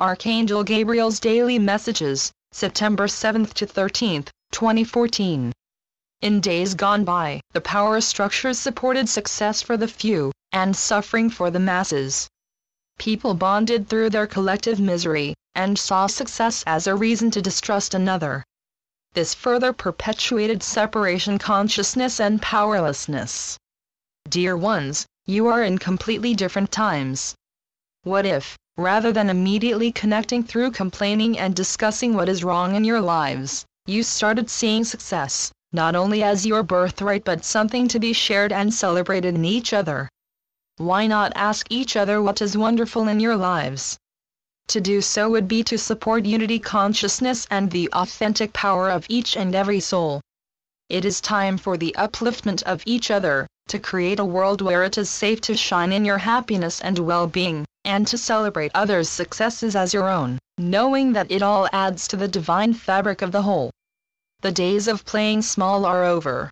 Archangel Gabriel's Daily Messages, September 7th to 13th, 2014. In days gone by, the power structures supported success for the few, and suffering for the masses. People bonded through their collective misery, and saw success as a reason to distrust another. This further perpetuated separation consciousness and powerlessness. Dear ones, you are in completely different times. What if, rather than immediately connecting through complaining and discussing what is wrong in your lives, you started seeing success, not only as your birthright but something to be shared and celebrated in each other? Why not ask each other what is wonderful in your lives? To do so would be to support unity consciousness and the authentic power of each and every soul. It is time for the upliftment of each other, to create a world where it is safe to shine in your happiness and well-being, and to celebrate others' successes as your own, knowing that it all adds to the divine fabric of the whole. The days of playing small are over.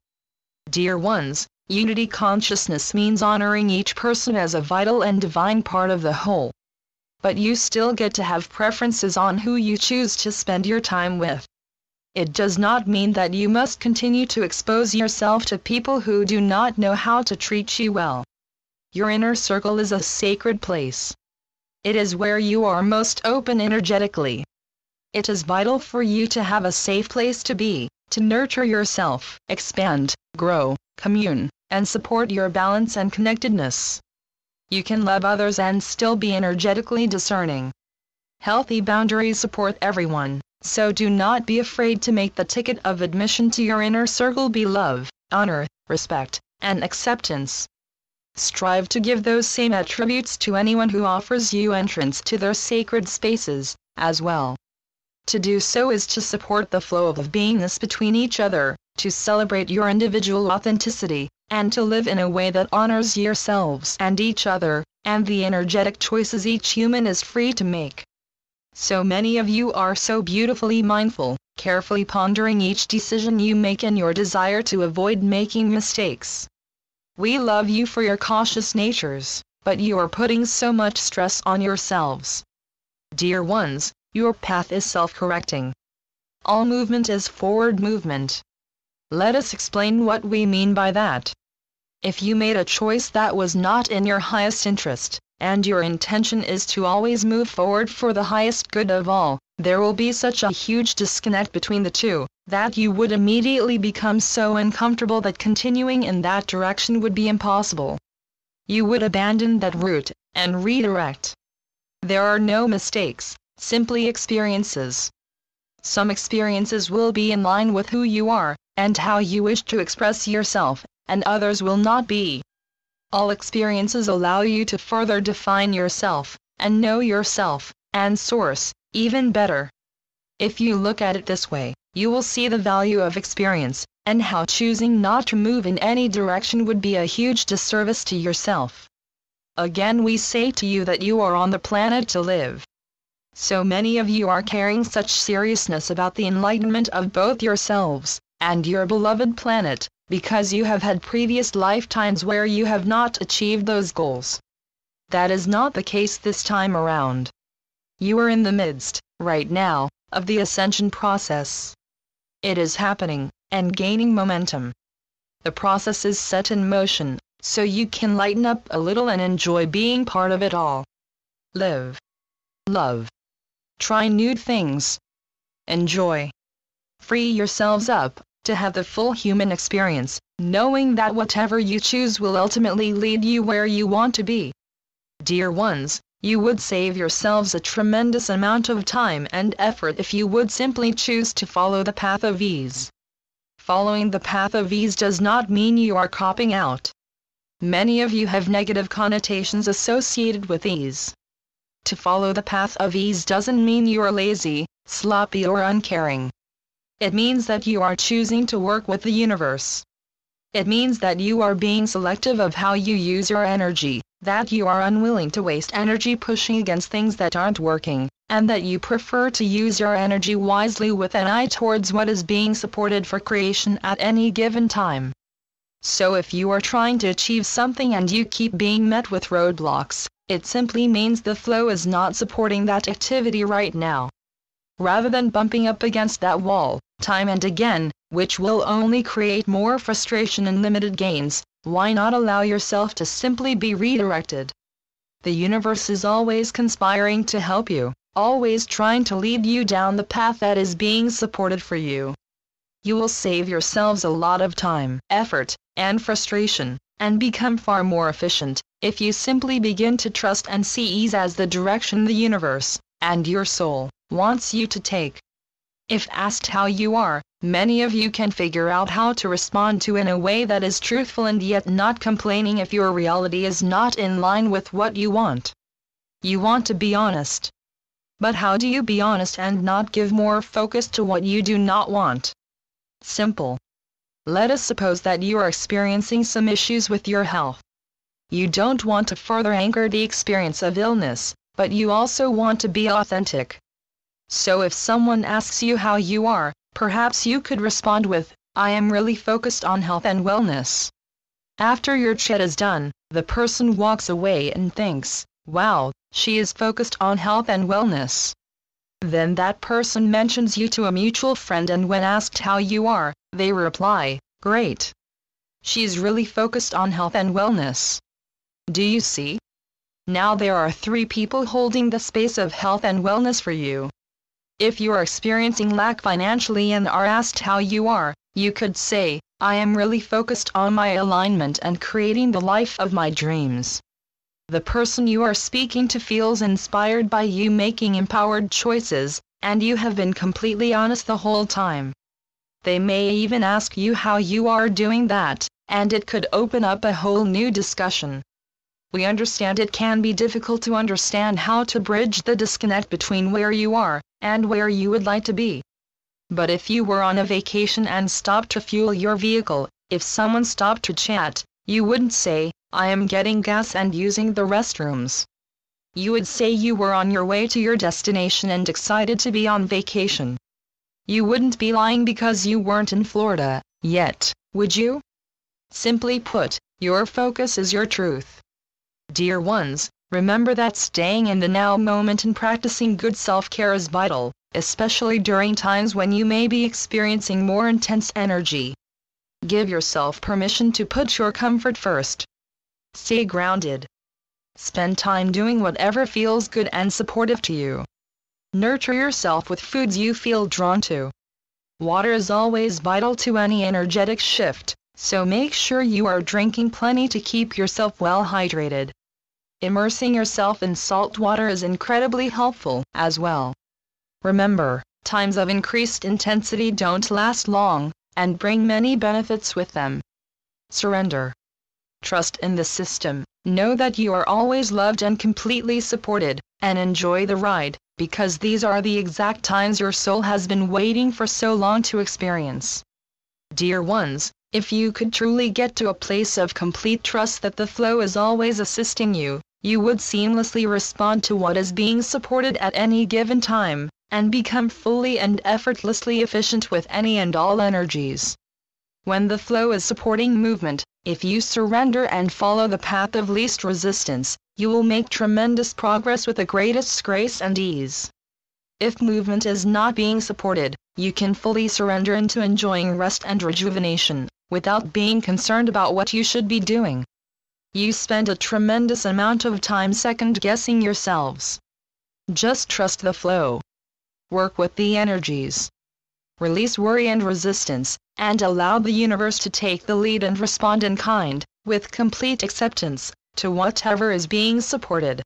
Dear ones, unity consciousness means honoring each person as a vital and divine part of the whole. But you still get to have preferences on who you choose to spend your time with. It does not mean that you must continue to expose yourself to people who do not know how to treat you well. Your inner circle is a sacred place. It is where you are most open energetically. It is vital for you to have a safe place to be, to nurture yourself, expand, grow, commune, and support your balance and connectedness. You can love others and still be energetically discerning. Healthy boundaries support everyone, so do not be afraid to make the ticket of admission to your inner circle be love, honor, respect, and acceptance. Strive to give those same attributes to anyone who offers you entrance to their sacred spaces, as well. To do so is to support the flow of beingness between each other, to celebrate your individual authenticity, and to live in a way that honors yourselves and each other, and the energetic choices each human is free to make. So many of you are so beautifully mindful, carefully pondering each decision you make in your desire to avoid making mistakes. We love you for your cautious natures, but you are putting so much stress on yourselves. Dear ones, your path is self-correcting. All movement is forward movement. Let us explain what we mean by that. If you made a choice that was not in your highest interest, and your intention is to always move forward for the highest good of all, there will be such a huge disconnect between the two, that you would immediately become so uncomfortable that continuing in that direction would be impossible. You would abandon that route, and redirect. There are no mistakes, simply experiences. Some experiences will be in line with who you are, and how you wish to express yourself, and others will not be. All experiences allow you to further define yourself, and know yourself, and source, even better. If you look at it this way, you will see the value of experience, and how choosing not to move in any direction would be a huge disservice to yourself. Again we say to you that you are on the planet to live. So many of you are carrying such seriousness about the enlightenment of both yourselves, and your beloved planet, because you have had previous lifetimes where you have not achieved those goals. That is not the case this time around. You are in the midst, right now, of the ascension process. It is happening, and gaining momentum. The process is set in motion, so you can lighten up a little and enjoy being part of it all. Live. Love. Try new things. Enjoy. Free yourselves up, to have the full human experience, knowing that whatever you choose will ultimately lead you where you want to be. Dear ones, you would save yourselves a tremendous amount of time and effort if you would simply choose to follow the path of ease. Following the path of ease does not mean you are copping out. Many of you have negative connotations associated with ease. To follow the path of ease doesn't mean you are lazy, sloppy or uncaring. It means that you are choosing to work with the universe. It means that you are being selective of how you use your energy, that you are unwilling to waste energy pushing against things that aren't working, and that you prefer to use your energy wisely with an eye towards what is being supported for creation at any given time. So if you are trying to achieve something and you keep being met with roadblocks, it simply means the flow is not supporting that activity right now. Rather than bumping up against that wall, time and again, which will only create more frustration and limited gains, why not allow yourself to simply be redirected? The universe is always conspiring to help you, always trying to lead you down the path that is being supported for you. You will save yourselves a lot of time, effort, and frustration, and become far more efficient, if you simply begin to trust and see ease as the direction the universe, and your soul, wants you to take. If asked how you are, many of you can figure out how to respond to in a way that is truthful and yet not complaining if your reality is not in line with what you want. You want to be honest. But how do you be honest and not give more focus to what you do not want? Simple. Let us suppose that you are experiencing some issues with your health. You don't want to further anger the experience of illness, but you also want to be authentic. So if someone asks you how you are, perhaps you could respond with, "I am really focused on health and wellness." After your chat is done, the person walks away and thinks, "Wow, she is focused on health and wellness." Then that person mentions you to a mutual friend, and when asked how you are, they reply, "Great. She's really focused on health and wellness." Do you see? Now there are 3 people holding the space of health and wellness for you. If you are experiencing lack financially and are asked how you are, you could say, "I am really focused on my alignment and creating the life of my dreams." The person you are speaking to feels inspired by you making empowered choices, and you have been completely honest the whole time. They may even ask you how you are doing that, and it could open up a whole new discussion. We understand it can be difficult to understand how to bridge the disconnect between where you are and where you would like to be. But if you were on a vacation and stopped to fuel your vehicle, if someone stopped to chat, you wouldn't say, "I am getting gas and using the restrooms." You would say you were on your way to your destination and excited to be on vacation. You wouldn't be lying because you weren't in Florida yet, would you? Simply put, your focus is your truth. Dear ones, remember that staying in the now moment and practicing good self-care is vital, especially during times when you may be experiencing more intense energy. Give yourself permission to put your comfort first. Stay grounded. Spend time doing whatever feels good and supportive to you. Nurture yourself with foods you feel drawn to. Water is always vital to any energetic shift, so make sure you are drinking plenty to keep yourself well hydrated. Immersing yourself in salt water is incredibly helpful as well. Remember, times of increased intensity don't last long, and bring many benefits with them. Surrender. Trust in the system, know that you are always loved and completely supported, and enjoy the ride, because these are the exact times your soul has been waiting for so long to experience. Dear ones, if you could truly get to a place of complete trust that the flow is always assisting you, you would seamlessly respond to what is being supported at any given time, and become fully and effortlessly efficient with any and all energies. When the flow is supporting movement, if you surrender and follow the path of least resistance, you will make tremendous progress with the greatest grace and ease. If movement is not being supported, you can fully surrender into enjoying rest and rejuvenation, without being concerned about what you should be doing. You spend a tremendous amount of time second-guessing yourselves. Just trust the flow. Work with the energies. Release worry and resistance, and allow the universe to take the lead and respond in kind, with complete acceptance, to whatever is being supported.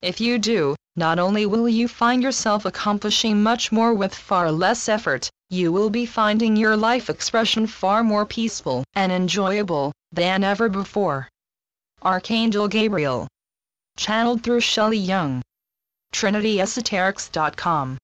If you do, not only will you find yourself accomplishing much more with far less effort, you will be finding your life expression far more peaceful and enjoyable than ever before. Archangel Gabriel. Channeled through Shelley Young. TrinityEsoterics.com